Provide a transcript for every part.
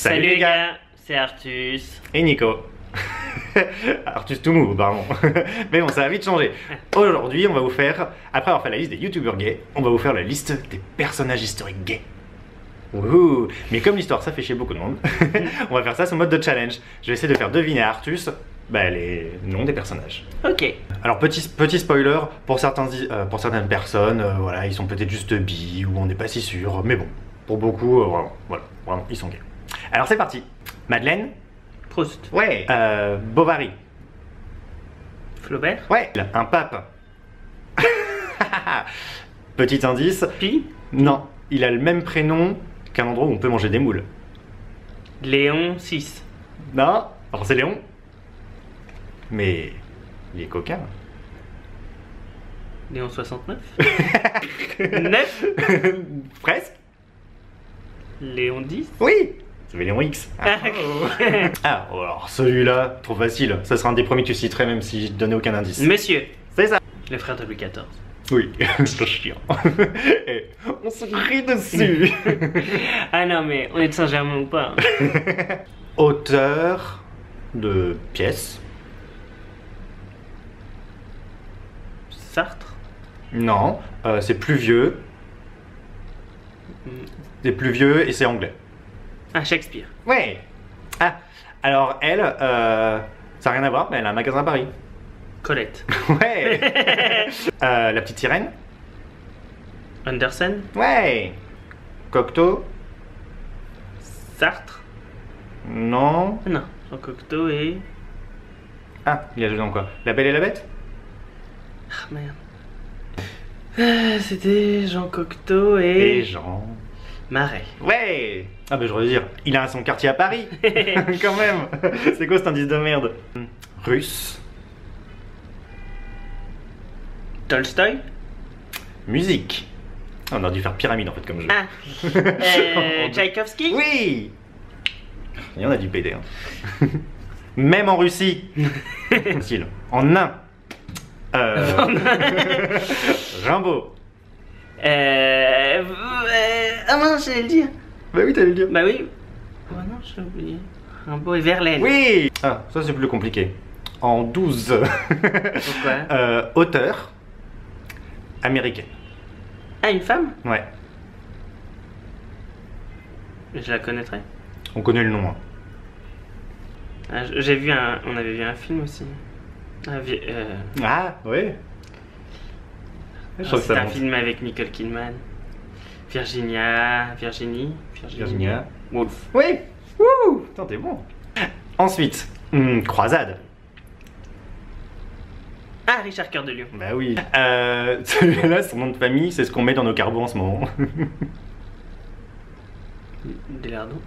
Salut les gars, c'est Artus. Et Nico. Artus tout mou, pardon. Mais bon, ça va vite changer. Aujourd'hui, on va vous faire, après avoir fait la liste des youtubeurs gays, on va vous faire la liste des personnages historiques gays. Wouhou. Mais comme l'histoire, ça fait chier beaucoup de monde, on va faire ça sous mode de challenge. Je vais essayer de faire deviner à Artus les noms des personnages. Ok. Alors petit spoiler, pour certaines personnes, voilà, ils sont peut-être juste bi ou on n'est pas si sûr, mais bon, pour beaucoup, voilà, vraiment, ils sont gays. Alors c'est parti. Madeleine. Proust. Ouais. Bovary. Flaubert. Ouais. Un pape. Petit indice. Pi. Non, il a le même prénom qu'un endroit où on peut manger des moules. Léon VI. Non, alors c'est Léon. Mais il est coquin. Léon 69. 9. Presque. Léon 10. Oui. C'est Léon X. Ah, alors celui-là, trop facile. Ça sera un des premiers que tu citerais même si je te donnais aucun indice. Monsieur. C'est ça. Le frère de Louis XIV. Oui, c'est chiant. Et on se rit dessus. Ah non mais on est de Saint-Germain ou pas hein. Auteur de pièces. Sartre. Non, c'est plus vieux. C'est plus vieux et c'est anglais. Ah, Shakespeare. Ouais. Ah, alors elle, ça n'a rien à voir, mais elle a un magasin à Paris. Colette. Ouais. La petite sirène. Andersen. Ouais. Cocteau. Sartre. Non. Non, Jean Cocteau et... Ah, il a joué dans quoi? La Belle et la Bête? Ah merde. C'était Jean Cocteau Et Jean. Marais. Ouais. Ah bah j'aurais dû dire, il a son quartier à Paris. Quand même. C'est quoi cet indice de merde? Russe. Tolstoï. Musique. On aurait dû faire pyramide en fait comme jeu. Ah. Tchaïkovski. Oui. Et on a du PD. Hein. Même en Russie. Facile. En nain. Rimbaud. Ah mince, j'allais le dire. Bah oui, t'allais le dire. Bah oui. Oh non, j'ai oublié. Rimbaud et Verlaine. Oui. Ah, ça c'est plus compliqué. En 12. Pourquoi? Auteur. Américaine. Ah, une femme? Ouais. Je la connaîtrais. On connaît le nom. Hein. Ah, on avait vu un film aussi. Ah, ouais. Je crois que c'est ça un monte. film avec Nicole Kidman. Virginie Woolf. Oui. Wouh. Putain, t'es bon. Ensuite, croisade. Ah, Richard Cœur de Lion. Bah oui. Celui-là, son nom de famille, c'est ce qu'on met dans nos cargos en ce moment. Des lardons.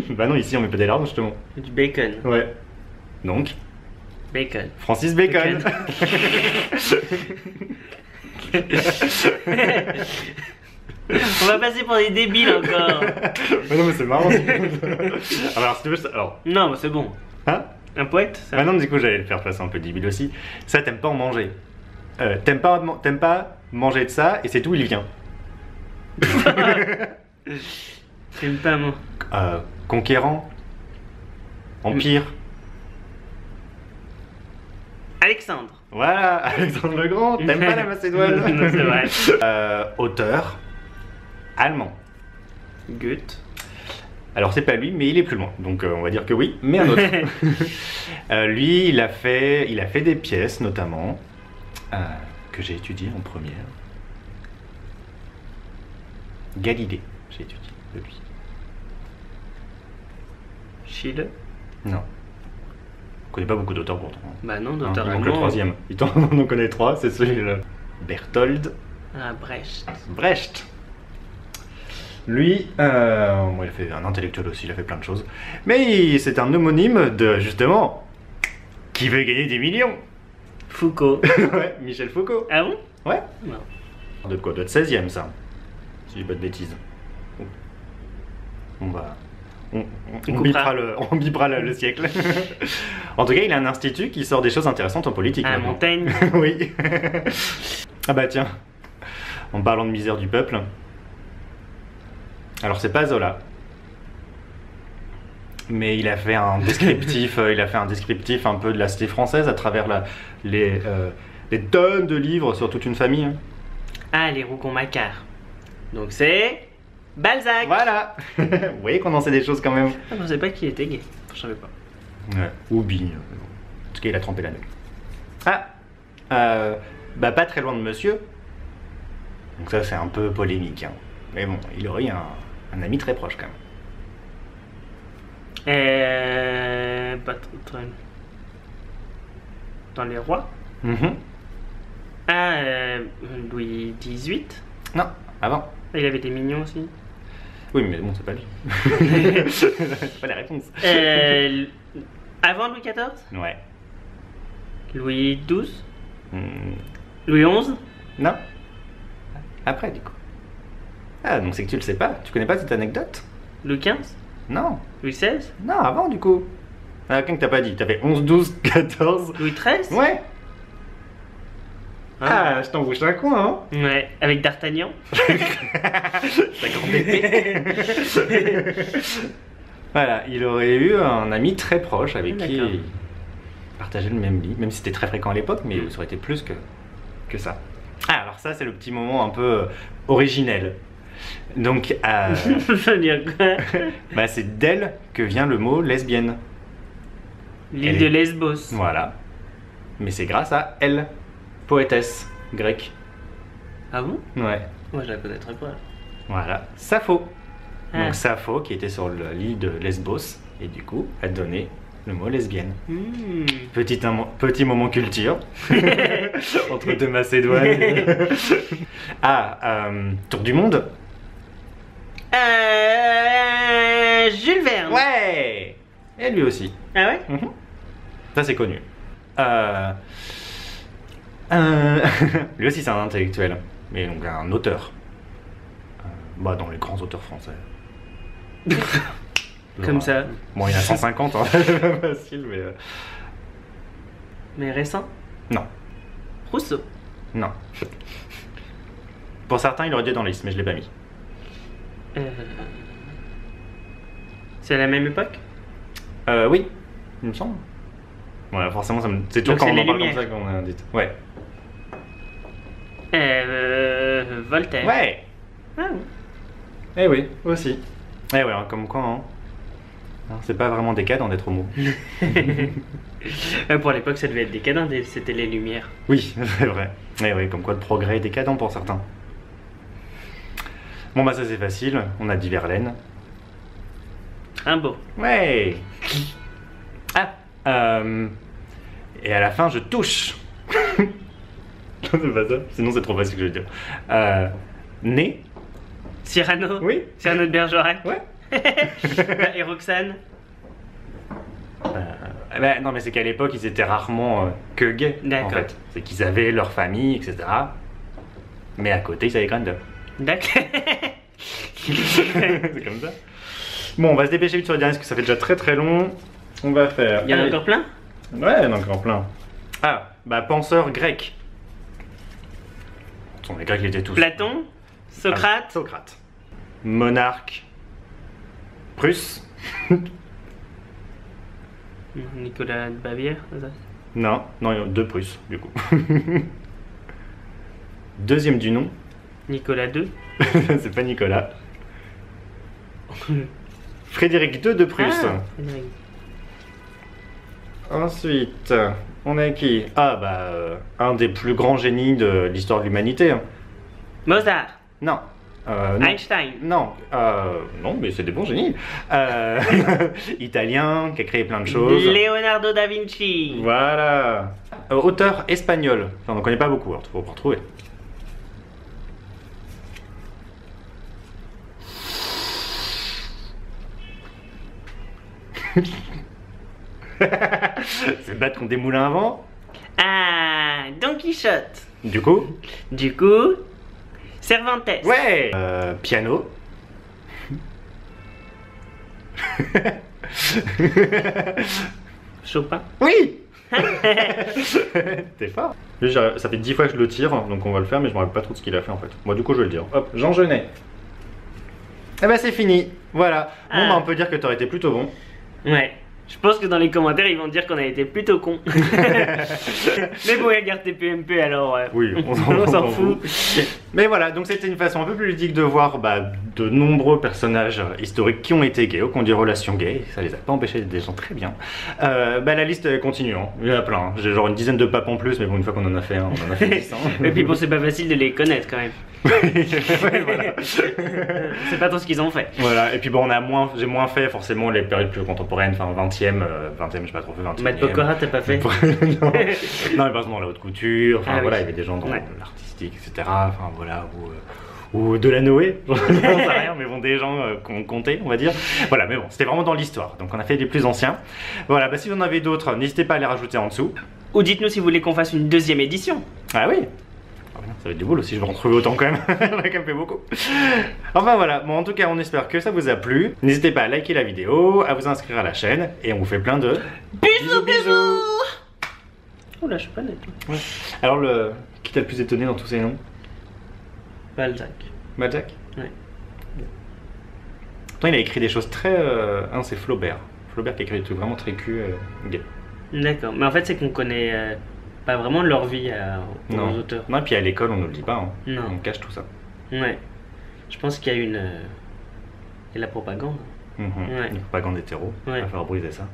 Bah non, ici on met pas des larmes justement. Du bacon. Ouais. Donc, Bacon. Francis Bacon. On va passer pour des débiles encore. Mais non, mais c'est marrant. Alors, si tu veux, alors. Non, bah c'est bon. Hein? Un poète ça. Bah non, du coup, j'allais le faire passer un peu débile aussi. Ça, t'aimes pas en manger. T'aimes pas manger de ça et c'est tout, il vient. J'aime pas moi. Conquérant. Empire. Alexandre. Voilà, Alexandre le Grand. T'aimes pas la Macédoine? Non, c'est vrai. Auteur. Allemand. Goethe. Alors c'est pas lui, mais il est plus loin, donc on va dire que oui, mais un autre. Lui, il a fait des pièces notamment que j'ai étudiées en première. Galilée, j'ai étudié de lui. Schiele. Non, on connaît pas beaucoup d'auteurs pourtant. Bah non, Hein, d'auteur il manque le allemand. troisième. On en connaît trois, c'est celui-là. Berthold Ah, Brecht. Brecht. Lui, bon, il a fait un intellectuel aussi, il a fait plein de choses. Mais c'est un homonyme de, justement, qui veut gagner des millions. Foucault. Ouais, Michel Foucault. Ah bon? Ouais. Non. De quoi? De 16e, ça. Si je dis pas de bêtises. On va... On bipera le siècle. En tout cas, il a un institut qui sort des choses intéressantes en politique. Ah, maintenant. Montaigne. Oui. Ah bah tiens, en parlant de misère du peuple. Alors c'est pas Zola. Mais il a fait un descriptif, un peu de la cité française à travers les tonnes de livres sur toute une famille. Hein. Ah, les Rougon-Macquart. Donc c'est Balzac. Voilà. Vous voyez qu'on en sait des choses quand même. Ah, je ne savais pas qu'il était gay. Je savais pas. Ouais. Ou bi. En tout cas, il a trempé la nuque. Ah. Bah pas très loin de monsieur. Donc ça c'est un peu polémique. Hein. Mais bon, il aurait eu un ami très proche quand même. Dans les rois. Mhm. Ah, Louis XVIII. Non, avant. Il avait des mignons aussi. Oui, mais bon, c'est pas lui. C'est pas la réponse. Avant Louis XIV. Ouais. Louis XII. Hmm, Louis XI. Non. Après, du coup. Ah, donc c'est que tu le sais pas. Tu connais pas cette anecdote? Louis XV. Non. Louis XVI. Non, avant, du coup. Ah, qu'un que t'as pas dit. T'avais 11, 12, 14. Louis XIII. Ouais. Ah. Ah, je t'embouche un coin, hein. Ouais, avec D'Artagnan. Ta grande épée. Voilà, il aurait eu un ami très proche avec qui D'accord. il partageait le même lit, même si c'était très fréquent à l'époque, mais ça aurait été plus que ça. Ah, alors ça, c'est le petit moment un peu originel. Donc, Je veux dire quoi? bah, c'est d'elle que vient le mot lesbienne. L'île Elle de est- Lesbos. Voilà. Mais c'est grâce à elle, poétesse grecque. Ah bon? Ouais. Moi je la connaîtrais pas. Voilà, Sappho. Ah. Donc Sappho qui était sur l'île de Lesbos et du coup a donné le mot lesbienne. Hmm. Petit moment culture entre deux Macédoines. Tour du monde. Jules Verne. Ouais. Et lui aussi. Ah ouais? Mhm. Ça c'est connu. Lui aussi c'est un intellectuel, mais donc un auteur. Bah dans les grands auteurs français. Comme ça. Bon, il y en a 150, hein. C'est pas facile, mais. Mais récent? Non, Rousseau. non. Pour certains, il aurait dû être dans la liste, mais je l'ai pas mis. C'est à la même époque? Oui, il me semble. Voilà, forcément, c'est toujours Donc quand c'est on les en parle comme Lumières. ça qu'on a dit. Ouais. Voltaire. Ouais. Ah oui. Eh oui, aussi. Eh ouais, comme quoi, hein. Hein, c'est pas vraiment décadent d'être homo. Pour l'époque, ça devait être décadent, c'était les Lumières. Oui, c'est vrai. Eh oui, comme quoi le progrès est décadent pour certains. Bon, bah ça c'est facile, on a dit Verlaine. Un beau. Ouais. Et à la fin, je touche. C'est pas ça. Sinon, c'est trop facile que je veux dire. Né. Cyrano. Oui. Cyrano de Bergerac. Ouais. Et Roxane. Bah, non, mais c'est qu'à l'époque, ils étaient rarement que gays. En D'accord. fait, c'est qu'ils avaient leur famille, etc. Mais à côté, ils avaient Grindr. D'accord. C'est comme ça. Bon, on va se dépêcher vite sur les derniers parce que ça fait déjà très très long. On va faire. Il y en a Allez. encore plein? Ouais, il y en a encore plein. Ah, bah penseur grec. Les Grecs, ils étaient tous. Platon. Socrate. Ah, Socrate. Monarque. Prusse. Nicolas de Bavière. c'est ça? Non, non, il y a deux Prusses, du coup. Deuxième du nom. Nicolas II. C'est pas Nicolas. Frédéric II de Prusse. Ah, Frédéric. Ensuite, on a qui? Ah, bah, un des plus grands génies de l'histoire de l'humanité. Hein. Mozart. Non. Non. Einstein. Non, non, mais c'est des bons génies. Italien, qui a créé plein de choses. Leonardo da Vinci. Voilà. Auteur espagnol. Enfin, on n'en connaît pas beaucoup, alors il faut retrouver. C'est battre contre des moulins à vent. Ah, Don Quichotte. Du coup. Du coup, Cervantes. Ouais. Piano. Chopin. Oui. T'es fort. Lui, ça fait 10 fois que je le tire, donc on va le faire, mais je me rappelle pas trop de ce qu'il a fait en fait. Moi, du coup, je vais le dire. Hop, Jean Genet. Eh ben, c'est fini. Voilà. Bon, Ah. bah, on peut dire que t'aurais été plutôt bon. Ouais. Je pense que dans les commentaires, ils vont dire qu'on a été plutôt cons. Mais bon, regarde tes PMP alors. Oui, on s'en fout. Mais voilà, donc c'était une façon un peu plus ludique de voir de nombreux personnages historiques qui ont été gays ou qui ont des relations gays. Ça les a pas empêchés d'être des gens très bien. La liste continue, hein. Il y en a plein. Hein. J'ai genre une dizaine de papes en plus, mais bon, une fois qu'on en a fait un, on en a fait 10. Hein. Et puis bon, c'est pas facile de les connaître quand même. Ouais, voilà. C'est pas tout ce qu'ils ont fait. Voilà, et puis bon, j'ai moins fait forcément les périodes plus contemporaines, enfin 20e, je sais pas trop fait 20e. Matt Pokora, t'as pas fait? Non, mais par exemple dans la haute couture, enfin Ah, voilà, oui. il y avait des gens dans l'artistique, etc. Enfin voilà, ou de la Noé, j'en sais rien, mais bon, des gens qu'on comptait, on va dire. Voilà, mais bon, c'était vraiment dans l'histoire, donc on a fait des plus anciens. Voilà, si vous en avez d'autres, n'hésitez pas à les rajouter en dessous. Ou dites-nous si vous voulez qu'on fasse une deuxième édition. Ah oui. Ça va être du boulot si je vais en trouver autant quand même. On a quand même fait beaucoup. Enfin voilà, bon en tout cas on espère que ça vous a plu. N'hésitez pas à liker la vidéo, à vous inscrire à la chaîne et on vous fait plein de Bisous. Oh là, je suis pas net. Ouais. Alors qui t'a le plus étonné dans tous ces noms? Balzac. Balzac? Ouais. Pourtant il a écrit des choses très... c'est Flaubert. Flaubert qui a écrit des trucs vraiment très cul gay. D'accord, mais en fait c'est qu'on connaît pas vraiment leur vie aux auteurs. Non, et puis à l'école on ne le dit pas, hein. Non. On cache tout ça. Ouais. Je pense qu'il y a une... et la propagande. Ouais. Une propagande hétéro, Ouais. il va falloir briser ça.